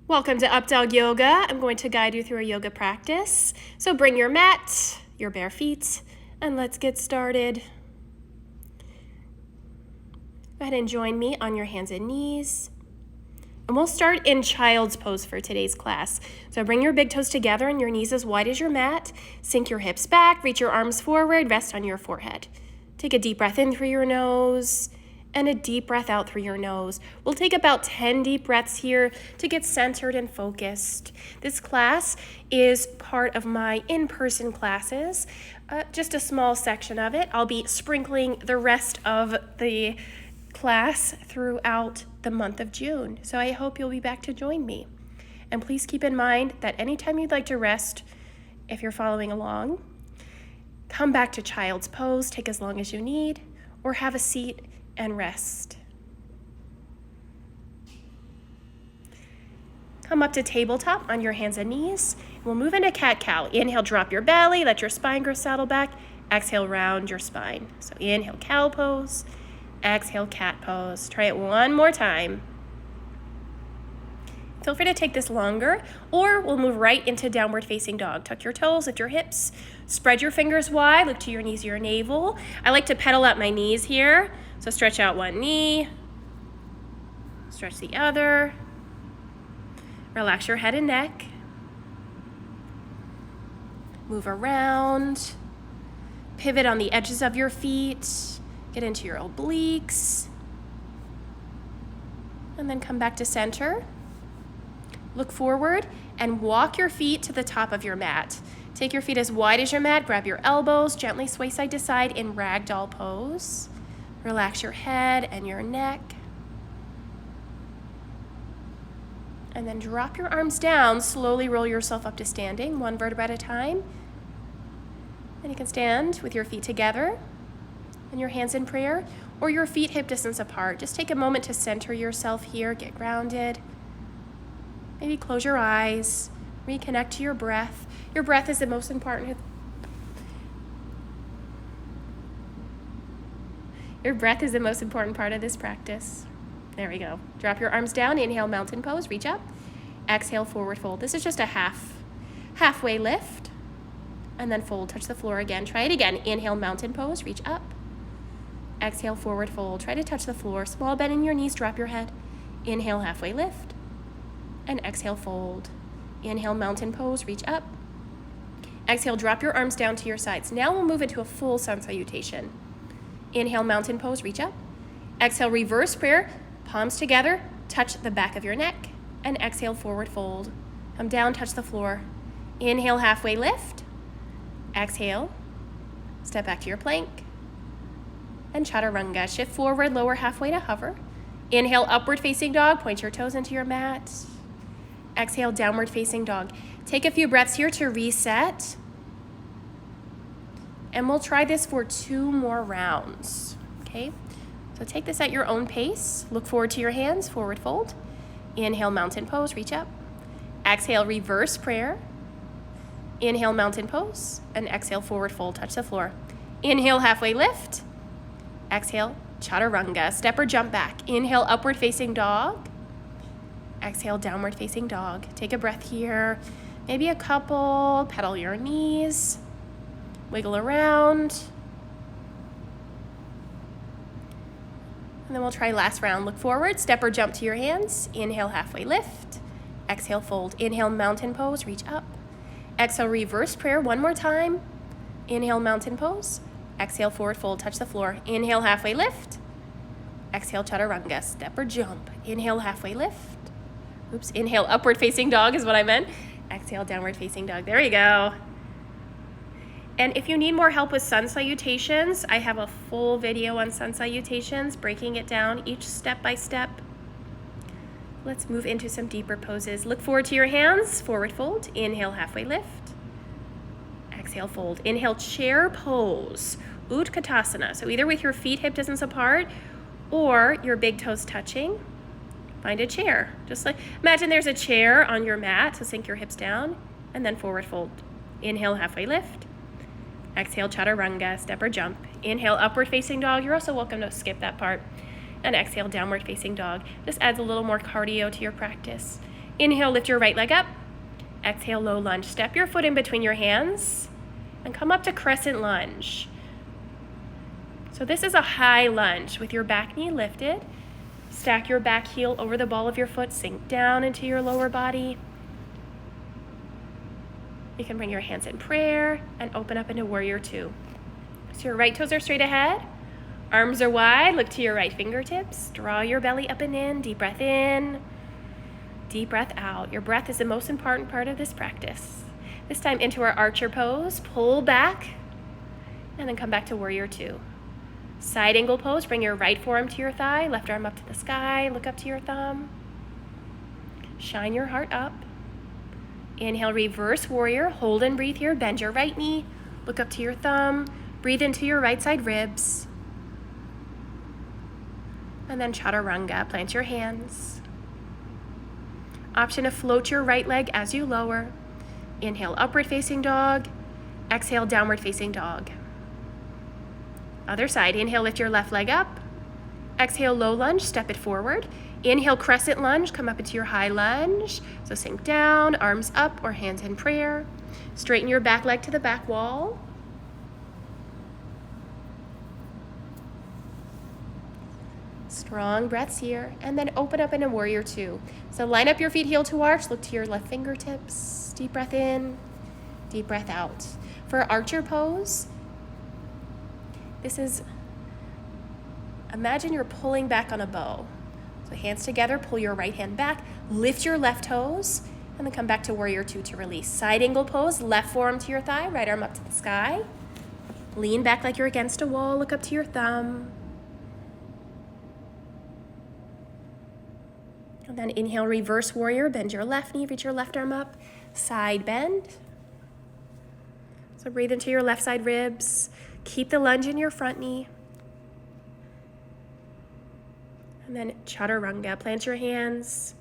Welcome to Updawg-Yoga. I'm going to guide you through a yoga practice. So bring your mat, your bare feet, and let's get started. Go ahead and join me on your hands and knees. And we'll start in child's pose for today's class. So bring your big toes together and your knees as wide as your mat. Sink your hips back, reach your arms forward, rest on your forehead. Take a deep breath in through your nose and a deep breath out through your nose. We'll take about 10 deep breaths here to get centered and focused. This class is part of my in-person classes, just a small section of it. I'll be sprinkling the rest of the class throughout the month of June. So I hope you'll be back to join me. And please keep in mind that anytime you'd like to rest, if you're following along, come back to child's pose, take as long as you need, or have a seat and rest. Come up to tabletop on your hands and knees. We'll move into cat-cow. Inhale, drop your belly, let your spine grow saddle back. Exhale, round your spine. So inhale, cow pose. Exhale, cat pose. Try it one more time. Feel free to take this longer, or we'll move right into downward facing dog. Tuck your toes, lift your hips, spread your fingers wide, look to your knees, your navel. I like to pedal at my knees here. So stretch out one knee, stretch the other. Relax your head and neck. Move around. Pivot on the edges of your feet. Get into your obliques. And then come back to center. Look forward and walk your feet to the top of your mat. Take your feet as wide as your mat. Grab your elbows. Gently sway side to side in ragdoll pose. Relax your head and your neck. And then drop your arms down. Slowly roll yourself up to standing, one vertebra at a time. And you can stand with your feet together and your hands in prayer, or your feet hip distance apart. Just take a moment to center yourself here, get grounded. Maybe close your eyes, reconnect to your breath. Your breath is the most important. Your breath is the most important part of this practice. There we go. Drop your arms down. Inhale, mountain pose, reach up. Exhale, forward fold. This is just a halfway lift. And then fold, touch the floor again. Try it again. Inhale, mountain pose, reach up. Exhale, forward fold. Try to touch the floor. Small bend in your knees, drop your head. Inhale, halfway lift. And exhale, fold. Inhale, mountain pose, reach up. Exhale, drop your arms down to your sides. Now we'll move into a full sun salutation. Inhale, mountain pose, reach up. Exhale, reverse prayer, palms together, touch the back of your neck. And exhale, forward fold. Come down, touch the floor. Inhale, halfway lift. Exhale, step back to your plank. And chaturanga, shift forward, lower halfway to hover. Inhale, upward facing dog, point your toes into your mat. Exhale, downward facing dog. Take a few breaths here to reset. And we'll try this for 2 more rounds, okay? So take this at your own pace. Look forward to your hands, forward fold. Inhale, mountain pose, reach up. Exhale, reverse prayer. Inhale, mountain pose. And exhale, forward fold, touch the floor. Inhale, halfway lift. Exhale, chaturanga, step or jump back. Inhale, upward facing dog. Exhale, downward facing dog. Take a breath here. Maybe a couple, pedal your knees. Wiggle around. And then we'll try last round. Look forward, step or jump to your hands. Inhale, halfway lift. Exhale, fold. Inhale, mountain pose, reach up. Exhale, reverse prayer one more time. Inhale, mountain pose. Exhale, forward fold, touch the floor. Inhale, halfway lift. Exhale, chaturanga, step or jump. Inhale, halfway lift. Oops, inhale, upward facing dog is what I meant. Exhale, downward facing dog. There you go. And if you need more help with sun salutations, I have a full video on sun salutations, breaking it down each step by step. Let's move into some deeper poses. Look forward to your hands, forward fold. Inhale, halfway lift. Exhale, fold. Inhale, chair pose, Utkatasana. So either with your feet hip distance apart or your big toes touching. Find a chair. Just like, imagine there's a chair on your mat, so sink your hips down, and then forward fold. Inhale, halfway lift. Exhale, chaturanga, step or jump. Inhale, upward facing dog. You're also welcome to skip that part. And exhale, downward facing dog. This adds a little more cardio to your practice. Inhale, lift your right leg up. Exhale, low lunge. Step your foot in between your hands and come up to crescent lunge. So this is a high lunge with your back knee lifted. Stack your back heel over the ball of your foot, sink down into your lower body. You can bring your hands in prayer and open up into warrior two. So your right toes are straight ahead. Arms are wide, look to your right fingertips. Draw your belly up and in, deep breath in. Deep breath out. Your breath is the most important part of this practice. This time into our archer pose, pull back, and then come back to warrior two. Side angle pose, bring your right forearm to your thigh, left arm up to the sky, look up to your thumb. Shine your heart up. Inhale, reverse warrior, hold and breathe here, bend your right knee, look up to your thumb, breathe into your right side ribs. And then chaturanga, plant your hands. Option to float your right leg as you lower. Inhale, upward facing dog. Exhale, downward facing dog. Other side, inhale, lift your left leg up. Exhale, low lunge, step it forward. Inhale, crescent lunge, come up into your high lunge. So sink down, arms up or hands in prayer. Straighten your back leg to the back wall. Strong breaths here, and then open up into warrior two. So line up your feet heel to arch, look to your left fingertips. Deep breath in, deep breath out. For archer pose, this is, imagine you're pulling back on a bow. So hands together, pull your right hand back, lift your left toes, and then come back to warrior two to release. Side angle pose, left forearm to your thigh, right arm up to the sky. Lean back like you're against a wall, look up to your thumb. And then inhale, reverse warrior, bend your left knee, reach your left arm up, side bend. So breathe into your left side ribs. Keep the lunge in your front knee. And then chaturanga, plant your hands.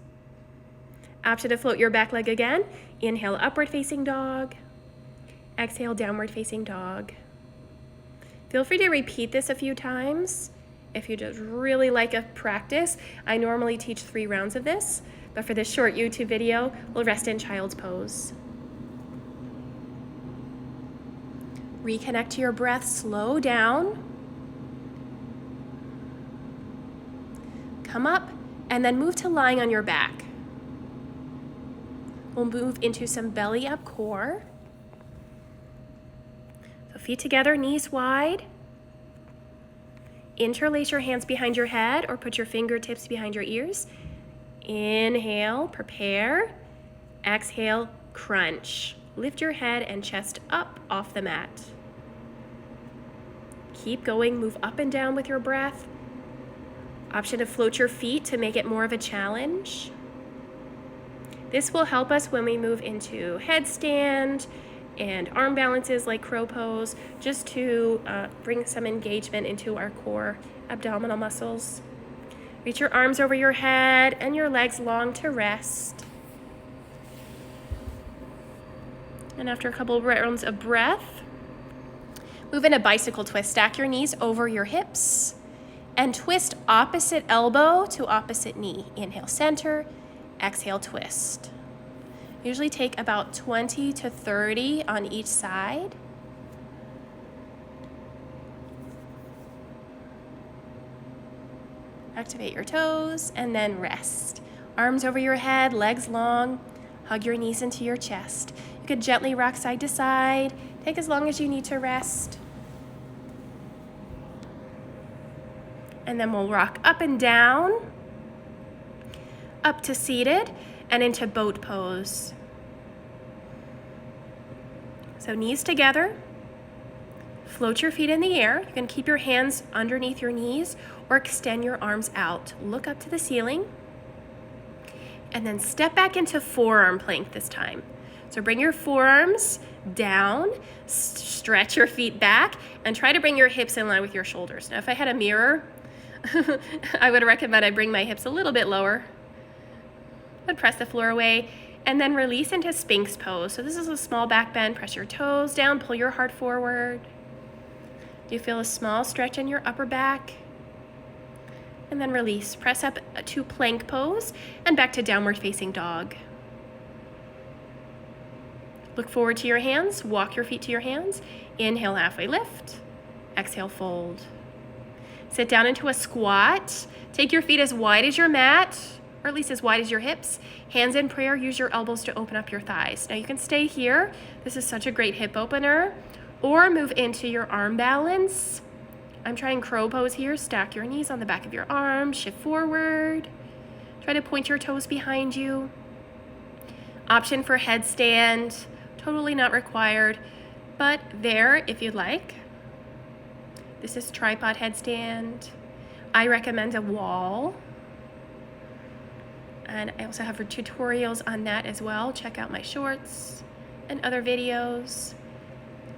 Option to float your back leg again. Inhale, upward facing dog. Exhale, downward facing dog. Feel free to repeat this a few times. If you just really like a practice, I normally teach 3 rounds of this, but for this short YouTube video, we'll rest in child's pose. Reconnect to your breath, slow down. Come up, and then move to lying on your back. We'll move into some belly up core. So feet together, knees wide. Interlace your hands behind your head or put your fingertips behind your ears. Inhale, prepare. Exhale, crunch. Lift your head and chest up off the mat. Keep going, move up and down with your breath. Option to float your feet to make it more of a challenge. This will help us when we move into headstand and arm balances like crow pose, just to bring some engagement into our core abdominal muscles. Reach your arms over your head and your legs long to rest. And after a couple rounds of breath, move in a bicycle twist. Stack your knees over your hips and twist opposite elbow to opposite knee. Inhale, center, exhale, twist. Usually take about 20 to 30 on each side. Activate your toes and then rest. Arms over your head, legs long. Hug your knees into your chest. You could gently rock side to side. Take as long as you need to rest. And then we'll rock up and down, up to seated, and into boat pose. So knees together, float your feet in the air. You can keep your hands underneath your knees or extend your arms out. Look up to the ceiling. And then step back into forearm plank this time. So bring your forearms down, stretch your feet back, and try to bring your hips in line with your shoulders. Now, if I had a mirror, I would recommend I bring my hips a little bit lower. But press the floor away and then release into Sphinx pose. So this is a small back bend. Press your toes down, pull your heart forward. You feel a small stretch in your upper back. And then release. Press up to plank pose and back to downward facing dog. Look forward to your hands. Walk your feet to your hands. Inhale, halfway lift. Exhale, fold. Sit down into a squat. Take your feet as wide as your mat, or at least as wide as your hips. Hands in prayer. Use your elbows to open up your thighs. Now you can stay here. This is such a great hip opener. Or move into your arm balance. I'm trying crow pose here. Stack your knees on the back of your arms. Shift forward. Try to point your toes behind you. Option for headstand. Totally not required, but there if you'd like. This is tripod headstand. I recommend a wall. And I also have tutorials on that as well. Check out my shorts and other videos.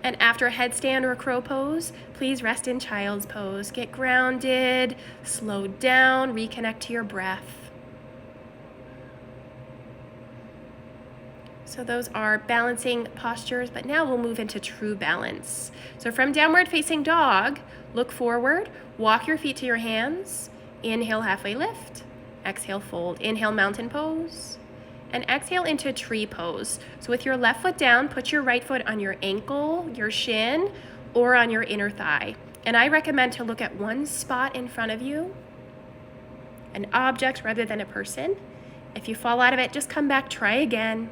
And after a headstand or a crow pose, please rest in child's pose. Get grounded, slow down, reconnect to your breath. So those are balancing postures, but now we'll move into true balance. So from downward facing dog, look forward, walk your feet to your hands, inhale, halfway lift, exhale, fold. Inhale, mountain pose, and exhale into tree pose. So with your left foot down, put your right foot on your ankle, your shin, or on your inner thigh. And I recommend to look at one spot in front of you, an object rather than a person. If you fall out of it, just come back, try again.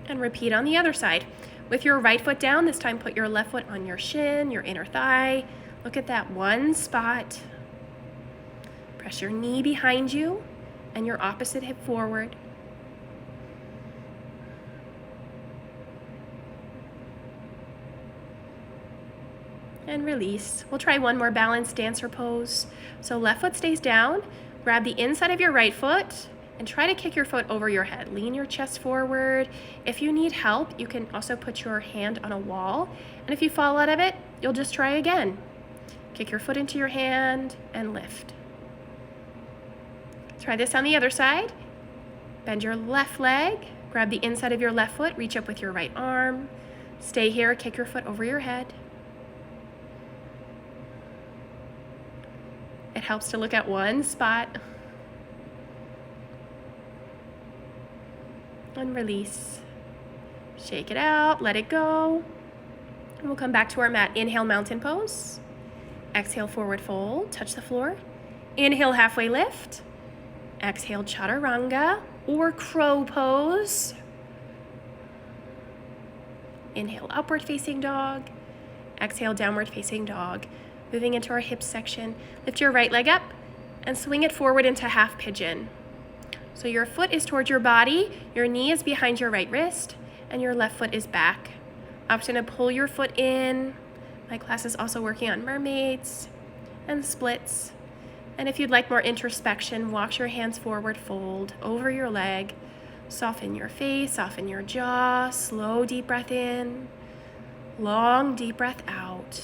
And repeat on the other side. With your right foot down, this time put your left foot on your shin, your inner thigh. Look at that one spot. Press your knee behind you and your opposite hip forward. And release. We'll try one more balanced dancer pose. So left foot stays down. Grab the inside of your right foot and try to kick your foot over your head. Lean your chest forward. If you need help, you can also put your hand on a wall. And if you fall out of it, you'll just try again. Kick your foot into your hand and lift. Try this on the other side. Bend your left leg. Grab the inside of your left foot. Reach up with your right arm. Stay here. Kick your foot over your head. It helps to look at one spot. And release. Shake it out, let it go. And we'll come back to our mat. Inhale, mountain pose. Exhale, forward fold, touch the floor. Inhale, halfway lift. Exhale, chaturanga or crow pose. Inhale, upward facing dog. Exhale, downward facing dog. Moving into our hips section. Lift your right leg up and swing it forward into half pigeon. So your foot is towards your body, your knee is behind your right wrist, and your left foot is back. Option to pull your foot in. My class is also working on mermaids and splits. And if you'd like more introspection, walk your hands forward, fold over your leg. Soften your face, soften your jaw. Slow, deep breath in. Long, deep breath out.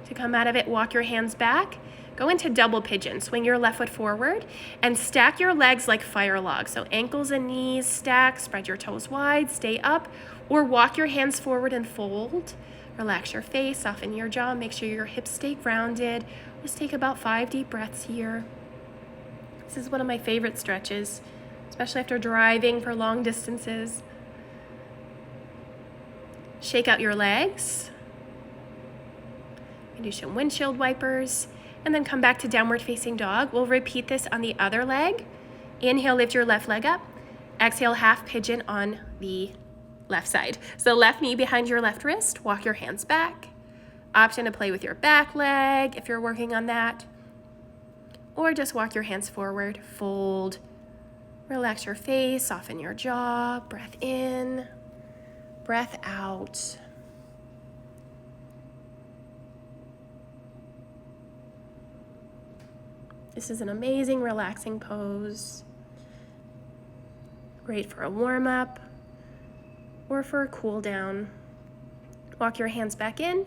To come out of it, walk your hands back. Go into double pigeon. Swing your left foot forward and stack your legs like fire logs. So ankles and knees stack, spread your toes wide, stay up, or walk your hands forward and fold. Relax your face, soften your jaw, make sure your hips stay grounded. Just take about 5 deep breaths here. This is one of my favorite stretches, especially after driving for long distances. Shake out your legs. Do some windshield wipers, and then come back to downward facing dog. We'll repeat this on the other leg. Inhale, lift your left leg up. Exhale, half pigeon on the left side. So left knee behind your left wrist, walk your hands back. Option to play with your back leg if you're working on that. Or just walk your hands forward, fold. Relax your face, soften your jaw, breath in, breath out. This is an amazing, relaxing pose. Great for a warm-up or for a cool down. Walk your hands back in.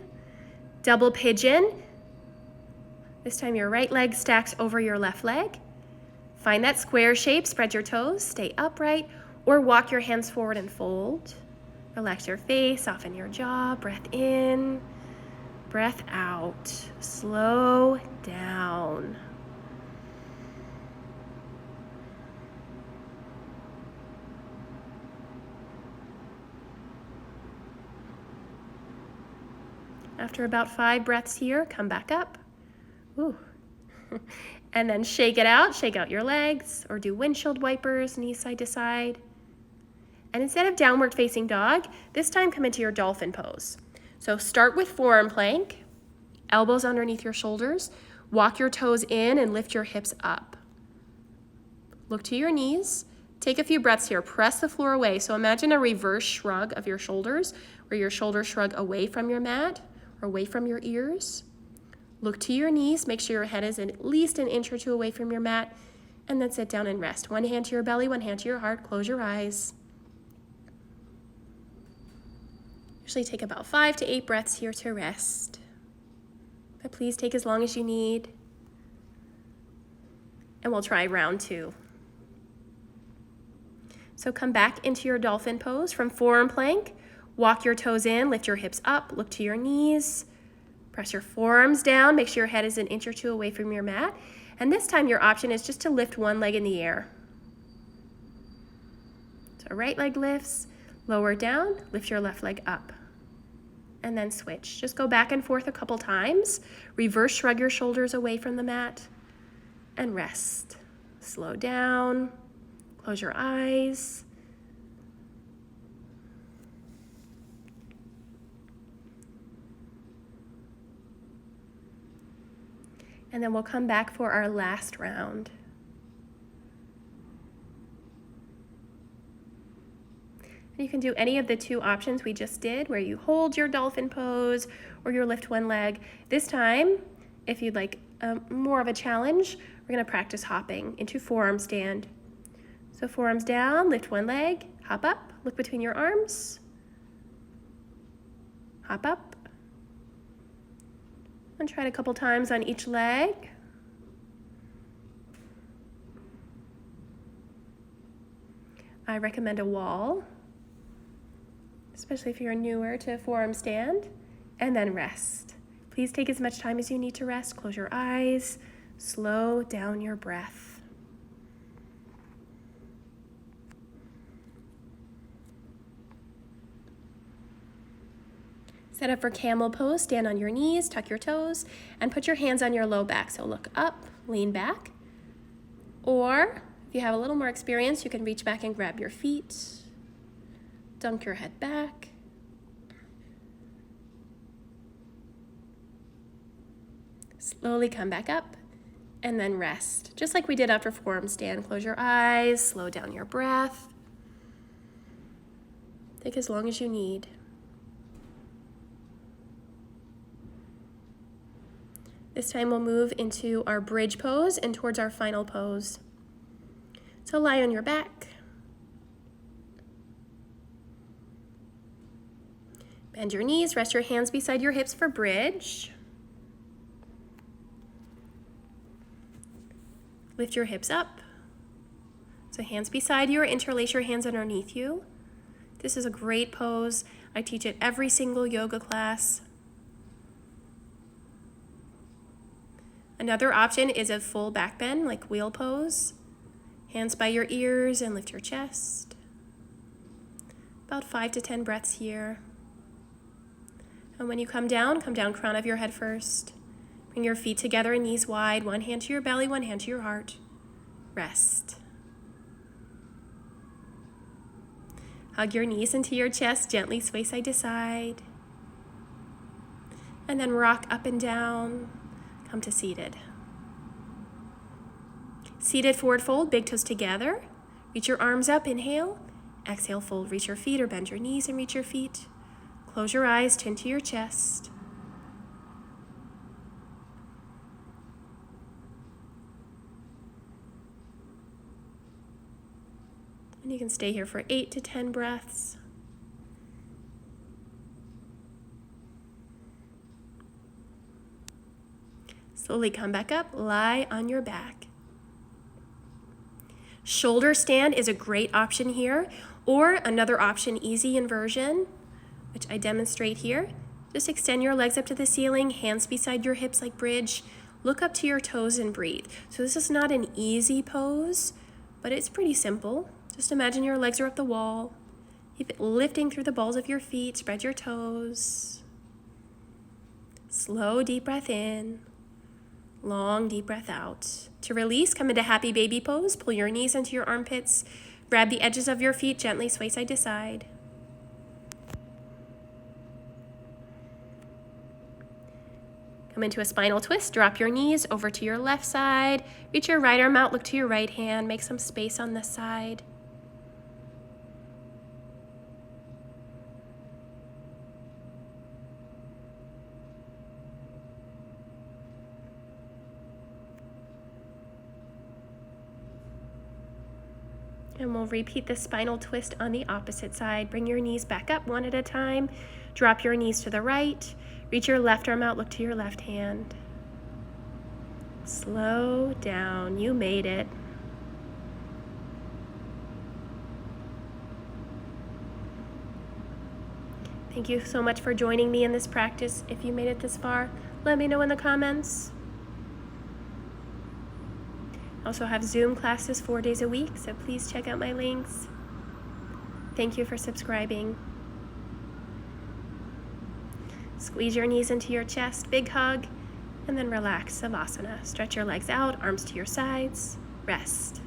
Double pigeon. This time your right leg stacks over your left leg. Find that square shape, spread your toes, stay upright, or walk your hands forward and fold. Relax your face, soften your jaw, breath in, breath out. Slow down. After about 5 breaths here, come back up. Ooh. And then shake it out. Shake out your legs or do windshield wipers, knees side to side. And instead of downward facing dog, this time come into your dolphin pose. So start with forearm plank, elbows underneath your shoulders, walk your toes in and lift your hips up. Look to your knees. Take a few breaths here. Press the floor away. So imagine a reverse shrug of your shoulders, where your shoulders shrug away from your mat or away from your ears. Look to your knees. Make sure your head is at least an inch or two away from your mat, and then sit down and rest. One hand to your belly, one hand to your heart. Close your eyes. Usually take about 5 to 8 breaths here to rest. But please take as long as you need. And we'll try round 2. So come back into your dolphin pose from forearm plank. Walk your toes in, lift your hips up, look to your knees. Press your forearms down, make sure your head is an inch or two away from your mat. And this time your option is just to lift one leg in the air. So right leg lifts, lower down, lift your left leg up. And then switch. Just go back and forth a couple times. Reverse shrug your shoulders away from the mat and rest. Slow down, close your eyes. And then we'll come back for our last round. You can do any of the 2 options we just did, where you hold your dolphin pose or you lift one leg. This time, if you'd like more of a challenge, we're going to practice hopping into forearm stand. So forearms down, lift one leg, hop up, look between your arms, hop up, and try it a couple times on each leg. I recommend a wall, especially if you're newer to forearm stand, and then rest. Please take as much time as you need to rest. Close your eyes, slow down your breath. Set up for camel pose, stand on your knees, tuck your toes, and put your hands on your low back. So look up, lean back, or if you have a little more experience, you can reach back and grab your feet, dunk your head back. Slowly come back up and then rest. Just like we did after forearm stand. Close your eyes, slow down your breath. Take as long as you need. This time we'll move into our bridge pose and towards our final pose. So lie on your back. Bend your knees, rest your hands beside your hips for bridge. Lift your hips up. So hands beside you or interlace your hands underneath you. This is a great pose. I teach it every single yoga class. Another option is a full back bend, like wheel pose. Hands by your ears and lift your chest. About 5 to 10 breaths here. And when you come down crown of your head first. Bring your feet together and knees wide, one hand to your belly, one hand to your heart. Rest. Hug your knees into your chest, gently sway side to side. And then rock up and down. Come to seated. Seated forward fold, big toes together. Reach your arms up, inhale. Exhale, fold, reach your feet or bend your knees and reach your feet. Close your eyes, chin to your chest. And you can stay here for 8 to 10 breaths. Slowly come back up, lie on your back. Shoulder stand is a great option here, or another option, easy inversion, which I demonstrate here. Just extend your legs up to the ceiling, hands beside your hips like bridge. Look up to your toes and breathe. So this is not an easy pose, but it's pretty simple. Just imagine your legs are up the wall. Keep it lifting through the balls of your feet, spread your toes. Slow, deep breath in. Long, deep breath out. To release, come into happy baby pose. Pull your knees into your armpits. Grab the edges of your feet, gently sway side to side. Come into a spinal twist. Drop your knees over to your left side. Reach your right arm out, look to your right hand. Make some space on this side. And we'll repeat the spinal twist on the opposite side. Bring your knees back up one at a time. Drop your knees to the right. Reach your left arm out, look to your left hand. Slow down, you made it. Thank you so much for joining me in this practice. If you made it this far, let me know in the comments. I also have Zoom classes 4 days a week, so please check out my links. Thank you for subscribing. Squeeze your knees into your chest, big hug, and then relax, Savasana. Stretch your legs out, arms to your sides, rest.